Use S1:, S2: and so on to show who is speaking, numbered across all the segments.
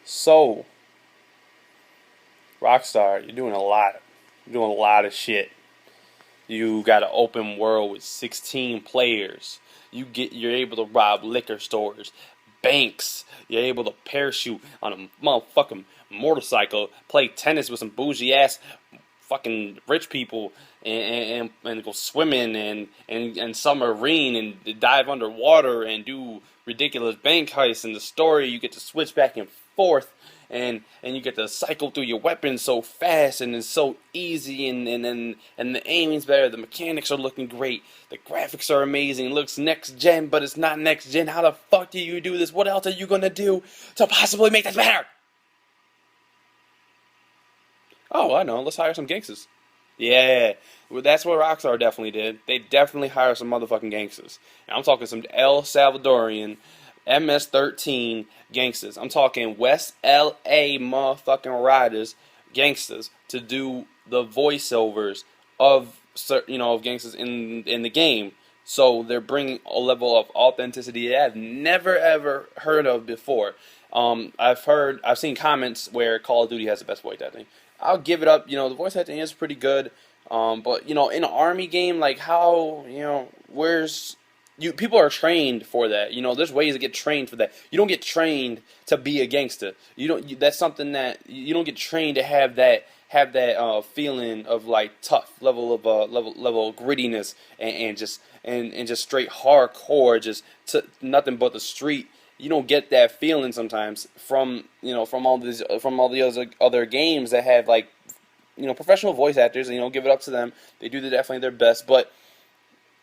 S1: So, Rockstar, you're doing a lot. You're doing a lot of shit. You got an open world with 16 players. You're able to rob liquor stores, banks. You're able to parachute on a motherfucking motorcycle, play tennis with some bougie ass fucking rich people, and go swimming and submarine and dive underwater and do ridiculous bank heists. In the story, you get to switch back and forth, and you get to cycle through your weapons so fast, and it's so easy, and the aiming's better, the mechanics are looking great, the graphics are amazing, it looks next gen, but it's not next gen. How the fuck do you do this? What else are you gonna do to possibly make this better? Oh, I know. Let's hire some gangsters. Yeah, well, that's what Rockstar definitely did. They definitely hired some motherfucking gangsters. And I'm talking some El Salvadorian MS-13 gangsters. I'm talking West LA motherfucking riders, gangsters, to do the voiceovers of of gangsters in the game. So they're bringing a level of authenticity that I've never ever heard of before. I've seen comments where Call of Duty has the best voice acting. I'll give it up. The voice acting is pretty good. But in an army game, like how where's you? People are trained for that. There's ways to get trained for that. You don't get trained to be a gangster. You don't. That's something that you don't get trained to have that feeling of like tough level of grittiness and just straight hardcore, just to nothing but the street. You don't get that feeling sometimes from all the other games that have like professional voice actors, and give it up to them. They do definitely their best, but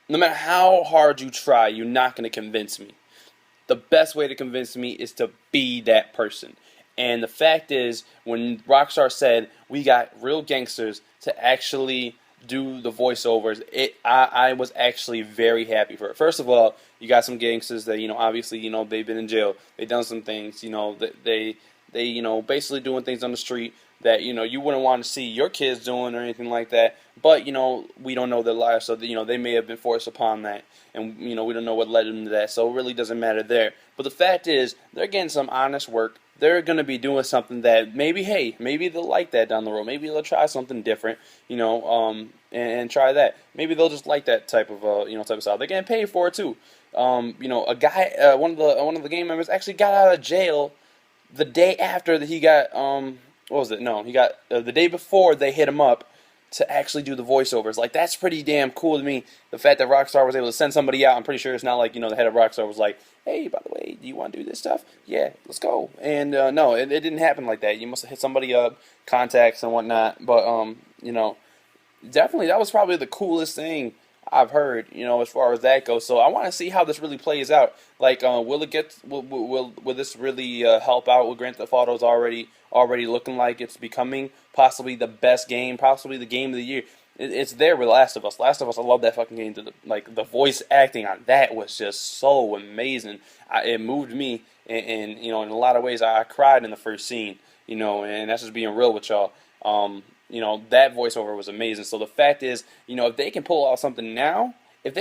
S1: no matter how hard you try, you're not going to convince me. The best way to convince me is to be that person. And the fact is, when Rockstar said we got real gangsters to actually do the voiceovers, I was actually very happy for it. First of all, you got some gangsters that obviously they've been in jail, they've done some things, that they basically doing things on the street that you wouldn't want to see your kids doing or anything like that. But we don't know their lives, so they may have been forced upon that, and we don't know what led them to that. So it really doesn't matter there. But the fact is, they're getting some honest work. They're going to be doing something that maybe they'll like that down the road. Maybe they'll try something different, and try that. Maybe they'll just like that type of type of style. They're getting paid for it too. A guy, one of the game members actually got out of jail the day after that he got what was it? No, he got the day before they hit him up to actually do the voiceovers. Like, that's pretty damn cool to me. The fact that Rockstar was able to send somebody out. I'm pretty sure it's not like the head of Rockstar was like, hey, by the way, do you want to do this stuff? Yeah, let's go. And no, it didn't happen like that. You must have hit somebody up, contacts and whatnot. But definitely that was probably the coolest thing I've heard, as far as that goes. So I want to see how this really plays out. Like, will this really help out with Grand Theft Auto's already looking like it's becoming possibly the best game, possibly the game of the year. It's there with Last of Us. Last of Us, I love that fucking game. The voice acting on that was just so amazing. It moved me, and in a lot of ways, I cried in the first scene. And that's just being real with y'all. That voiceover was amazing. So the fact is, if they can pull off something now, as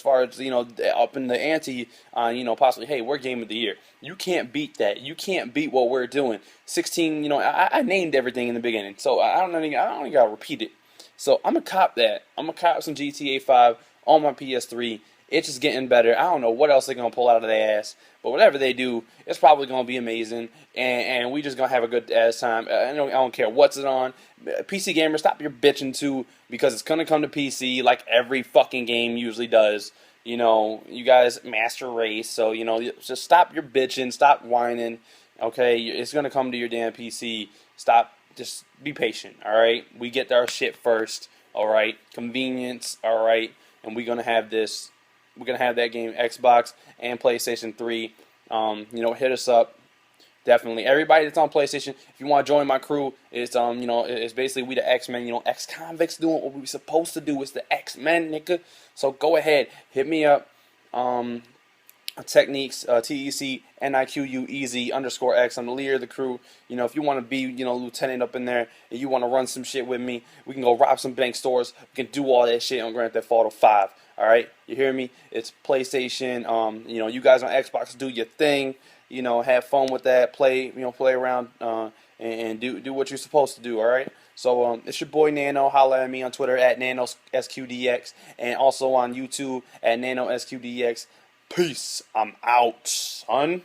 S1: far as, up in the ante on, possibly, hey, we're game of the year. You can't beat that. You can't beat what we're doing. 16, I named everything in the beginning. So I don't even got to repeat it. So I'm going to cop that. I'm going to cop some GTA 5 on my PS3. It's just getting better. I don't know what else they're going to pull out of their ass. But whatever they do, it's probably going to be amazing. And we just going to have a good ass time. I don't care what's it on. PC gamers, stop your bitching too. Because it's going to come to PC like every fucking game usually does. You guys master race. So, just stop your bitching. Stop whining. Okay? It's going to come to your damn PC. Stop. Just be patient. Alright? We get our shit first. Alright? Convenience. Alright? And we're going to have this. We're going to have that game, Xbox and PlayStation 3. Hit us up. Definitely. Everybody that's on PlayStation, if you want to join my crew, it's basically we the X-Men, ex-convicts doing what we're supposed to do. It's the X-Men, nigga. So go ahead. Hit me up. Techniques, TECNIQU easy _X. I'm the leader of the crew. If you want to be, lieutenant up in there, and you want to run some shit with me, we can go rob some bank stores. We can do all that shit on Grand Theft Auto 5. All right, you hear me? It's PlayStation. You guys on Xbox, do your thing. you know, have fun with that, play around, and do what you're supposed to do. All right. So it's your boy Nano. Holla at me on Twitter at NanoSQDX and also on YouTube at NanoSQDX. Peace. I'm out, son.